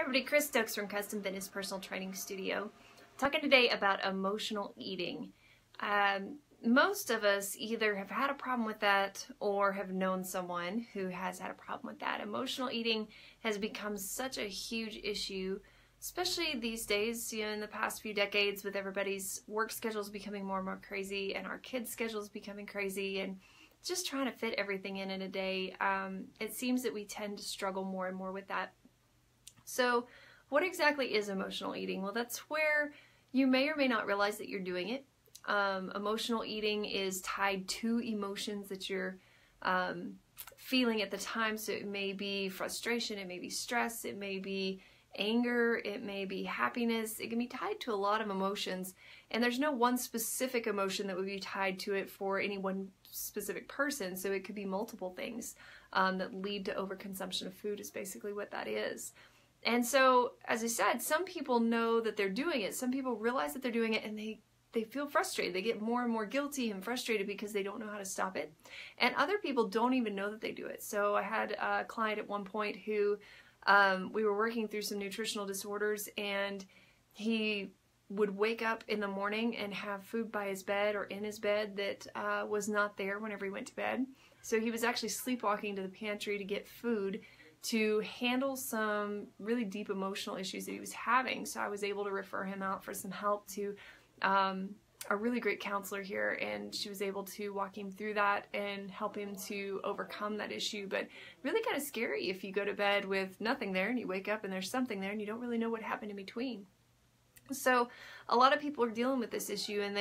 everybody, Chris Stokes from Custom Fitness Personal Training Studio. Talking today about emotional eating. Most of us either have had a problem with that or have known someone who has had a problem with that. Emotional eating has become such a huge issue, especially these days, in the past few decades, with everybody's work schedules becoming more and more crazy and our kids' schedules becoming crazy and just trying to fit everything in a day. It seems that we tend to struggle more and more with that. So what exactly is emotional eating? Well, that's where you may or may not realize that you're doing it. Emotional eating is tied to emotions that you're feeling at the time. So it may be frustration, it may be stress, it may be anger, it may be happiness. It can be tied to a lot of emotions, and there's no one specific emotion that would be tied to it for any one specific person. So it could be multiple things that lead to overconsumption of food is basically what that is. And so, as I said, some people know that they're doing it. Some people realize that they're doing it and they feel frustrated. They get more and more guilty and frustrated because they don't know how to stop it. And other people don't even know that they do it. So I had a client at one point who we were working through some nutritional disorders, and he would wake up in the morning and have food by his bed or in his bed that was not there whenever he went to bed. So he was actually sleepwalking to the pantry to get food to handle some really deep emotional issues that he was having. So I was able to refer him out for some help to a really great counselor here, and she was able to walk him through that and help him to overcome that issue. But really kind of scary if you go to bed with nothing there and you wake up and there's something there and you don't really know what happened in between. So a lot of people are dealing with this issue, and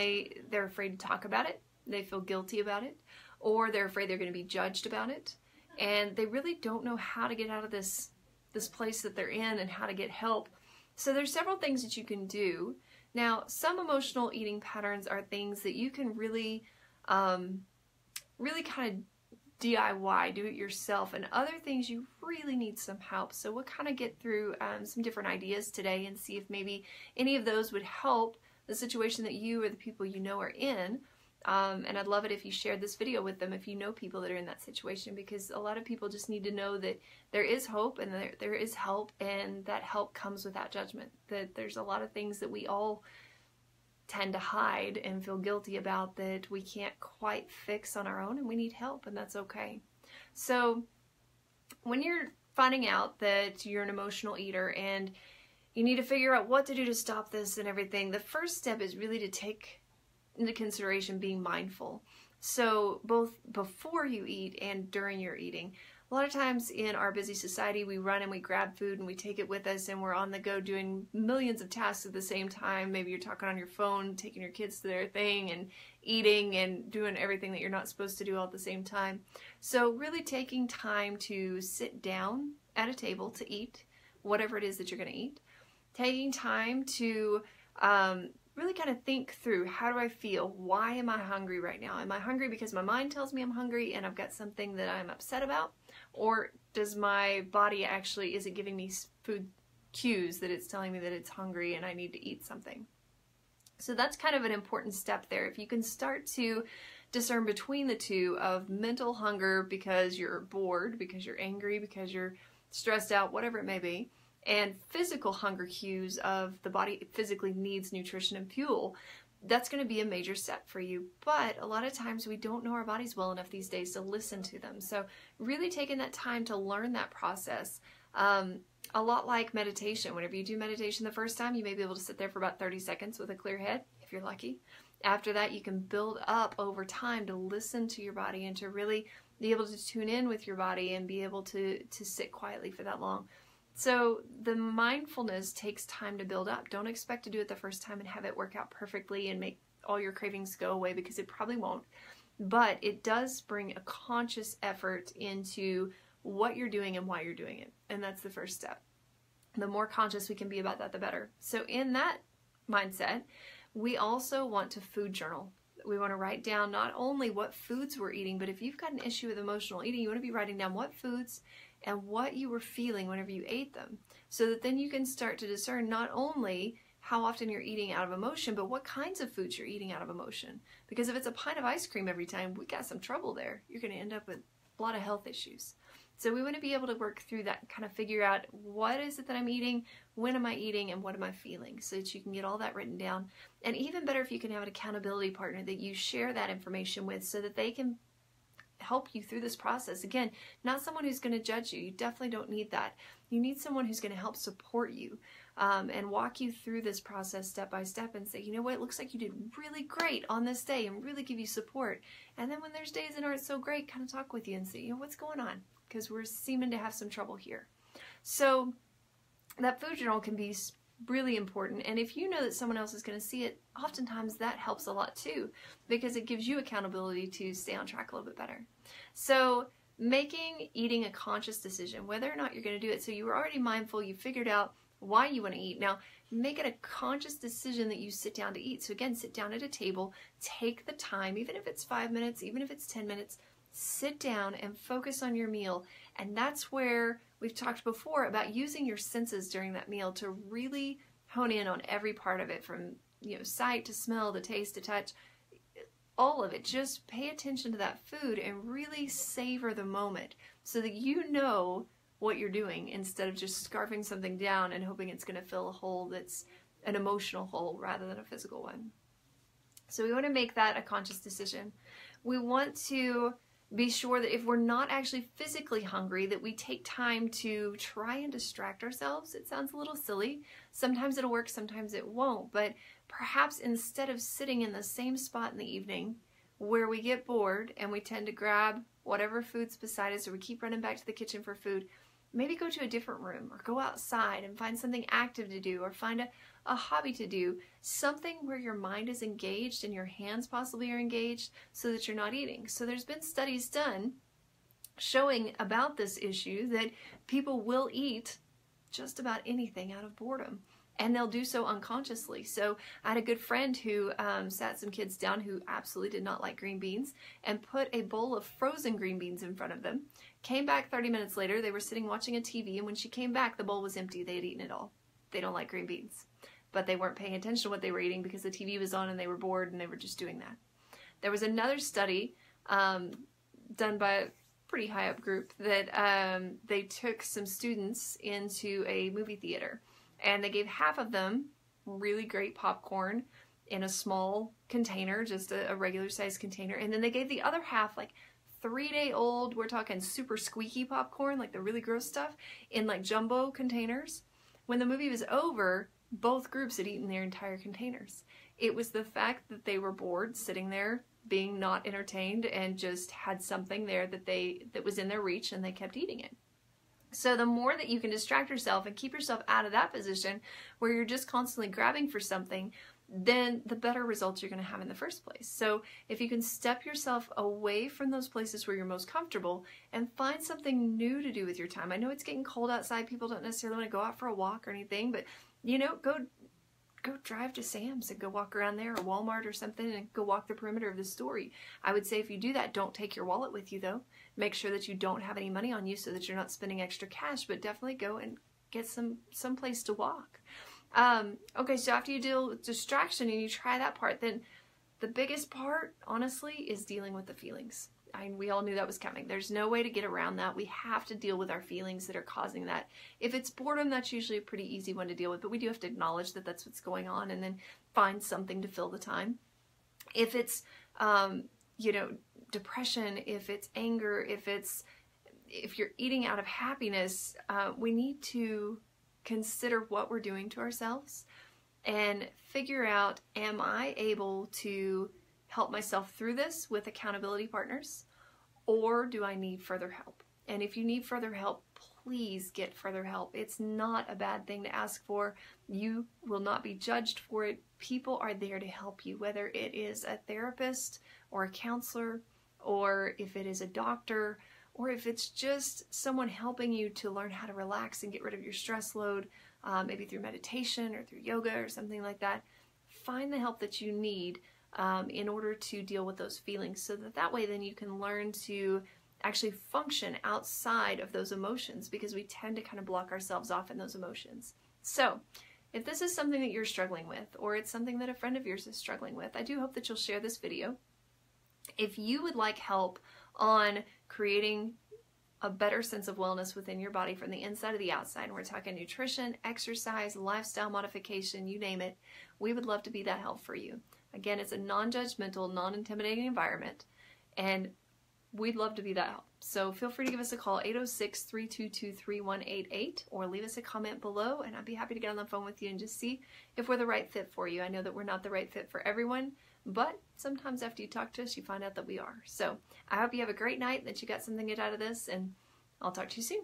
they're afraid to talk about it. They feel guilty about it, or they're afraid they're going to be judged about it. And they really don't know how to get out of this place that they're in and how to get help. So there's several things that you can do. Now, some emotional eating patterns are things that you can really kind of DIY, do it yourself, and other things you really need some help. So we'll kind of get through some different ideas today and see if maybe any of those would help the situation that you or the people you know are in. And I'd love it if you shared this video with them if you know people that are in that situation, because a lot of people just need to know that there is hope and there is help, and that help comes without judgment. That there's a lot of things that we all tend to hide and feel guilty about that we can't quite fix on our own, and we need help, and that's okay. So when you're finding out that you're an emotional eater and you need to figure out what to do to stop this and everything, the first step is really to take into consideration being mindful. So both before you eat and during your eating. A lot of times in our busy society, we run and we grab food and we take it with us, and we're on the go doing millions of tasks at the same time. Maybe you're talking on your phone, taking your kids to their thing, and eating and doing everything that you're not supposed to do all at the same time. So really taking time to sit down at a table to eat whatever it is that you're going to eat. Taking time to really kind of think through, how do I feel? Why am I hungry right now? Am I hungry because my mind tells me I'm hungry and I've got something that I'm upset about? Or does my body actually, is it giving me food cues that it's telling me that it's hungry and I need to eat something? So that's kind of an important step there. If you can start to discern between the two of mental hunger because you're bored, because you're angry, because you're stressed out, whatever it may be, and physical hunger cues of the body physically needs nutrition and fuel, that's going to be a major step for you. But a lot of times we don't know our bodies well enough these days to listen to them. So really taking that time to learn that process, a lot like meditation. Whenever you do meditation the first time, you may be able to sit there for about 30 seconds with a clear head, if you're lucky. After that, you can build up over time to listen to your body and to really be able to tune in with your body and be able to sit quietly for that long. So the mindfulness takes time to build up. Don't expect to do it the first time and have it work out perfectly and make all your cravings go away, because it probably won't. But it does bring a conscious effort into what you're doing and why you're doing it. And that's the first step. The more conscious we can be about that, the better. So in that mindset, we also want to food journal. We want to write down not only what foods we're eating, but if you've got an issue with emotional eating, you want to be writing down what foods and what you were feeling whenever you ate them, so that then you can start to discern not only how often you're eating out of emotion, but what kinds of foods you're eating out of emotion. Because if it's a pint of ice cream every time, we got some trouble there. You're going to end up with a lot of health issues. So we want to be able to work through that and kind of figure out what is it that I'm eating, when am I eating, and what am I feeling, so that you can get all that written down. And even better if you can have an accountability partner that you share that information with so that they can help you through this process. Again, not someone who's going to judge you. You definitely don't need that. You need someone who's going to help support you and walk you through this process step by step and say, you know what, it looks like you did really great on this day, and really give you support. And then when there's days that aren't so great, kind of talk with you and say, you know, what's going on? Because we're seeming to have some trouble here. So that food journal can be really important, and if you know that someone else is going to see it, oftentimes that helps a lot too, because it gives you accountability to stay on track a little bit better. So making eating a conscious decision, whether or not you're going to do it. So you were already mindful, you figured out why you want to eat. Now make it a conscious decision that you sit down to eat. So again, sit down at a table, take the time, even if it's 5 minutes, even if it's 10 minutes, sit down and focus on your meal. And that's where we've talked before about using your senses during that meal to really hone in on every part of it, from, you know, sight to smell to taste to touch, all of it. Just pay attention to that food and really savor the moment so that you know what you're doing, instead of just scarfing something down and hoping it's going to fill a hole that's an emotional hole rather than a physical one. So we want to make that a conscious decision. We want to be sure that if we're not actually physically hungry, that we take time to try and distract ourselves. It sounds a little silly. Sometimes it'll work, sometimes it won't. But perhaps instead of sitting in the same spot in the evening where we get bored and we tend to grab whatever food's beside us, or we keep running back to the kitchen for food, maybe go to a different room or go outside and find something active to do, or find a hobby to do, something where your mind is engaged and your hands possibly are engaged, so that you're not eating. So there's been studies done showing about this issue, that people will eat just about anything out of boredom, and they'll do so unconsciously. So I had a good friend who sat some kids down who absolutely did not like green beans, and put a bowl of frozen green beans in front of them. Came back 30 minutes later, they were sitting watching a TV, and when she came back, the bowl was empty. They had eaten it all. They don't like green beans, but they weren't paying attention to what they were eating because the TV was on and they were bored and they were just doing that. There was another study done by a pretty high up group that they took some students into a movie theater, and they gave half of them really great popcorn in a small container, just a regular sized container, and then they gave the other half like 3-day-old, we're talking super squeaky popcorn, like the really gross stuff, in like jumbo containers. When the movie was over, both groups had eaten their entire containers. It was the fact that they were bored, sitting there, being not entertained, and just had something there that was in their reach, and they kept eating it. So the more that you can distract yourself and keep yourself out of that position where you're just constantly grabbing for something, then the better results you're going to have in the first place. So if you can step yourself away from those places where you're most comfortable and find something new to do with your time. I know it's getting cold outside. People don't necessarily want to go out for a walk or anything, but you know, go drive to Sam's and go walk around there, or Walmart or something, and go walk the perimeter of the store. I would say if you do that, don't take your wallet with you though. Make sure that you don't have any money on you so that you're not spending extra cash, but definitely go and get some place to walk. Okay, so after you deal with distraction and you try that part, then the biggest part, honestly, is dealing with the feelings. We all knew that was coming. There's no way to get around that. We have to deal with our feelings that are causing that. If it's boredom, that's usually a pretty easy one to deal with, but we do have to acknowledge that that's what's going on and then find something to fill the time. If it's, you know, depression, if it's anger, if you're eating out of happiness, we need to consider what we're doing to ourselves and figure out, am I able to help myself through this with accountability partners, or do I need further help? And if you need further help, please get further help. It's not a bad thing to ask for. You will not be judged for it. People are there to help you, whether it is a therapist or a counselor, or if it is a doctor, or if it's just someone helping you to learn how to relax and get rid of your stress load, maybe through meditation or through yoga or something like that. Find the help that you need in order to deal with those feelings, so that way then you can learn to actually function outside of those emotions, because we tend to kind of block ourselves off in those emotions. So if this is something that you're struggling with, or it's something that a friend of yours is struggling with, I do hope that you'll share this video. If you would like help on creating a better sense of wellness within your body from the inside to the outside. And we're talking nutrition, exercise, lifestyle modification, you name it. We would love to be that help for you. Again, it's a non-judgmental, non-intimidating environment, and we'd love to be that help. So feel free to give us a call, 806-322-3188, or leave us a comment below, and I'd be happy to get on the phone with you and just see if we're the right fit for you. I know that we're not the right fit for everyone, but sometimes after you talk to us, you find out that we are. So I hope you have a great night, that you got something good out of this, and I'll talk to you soon.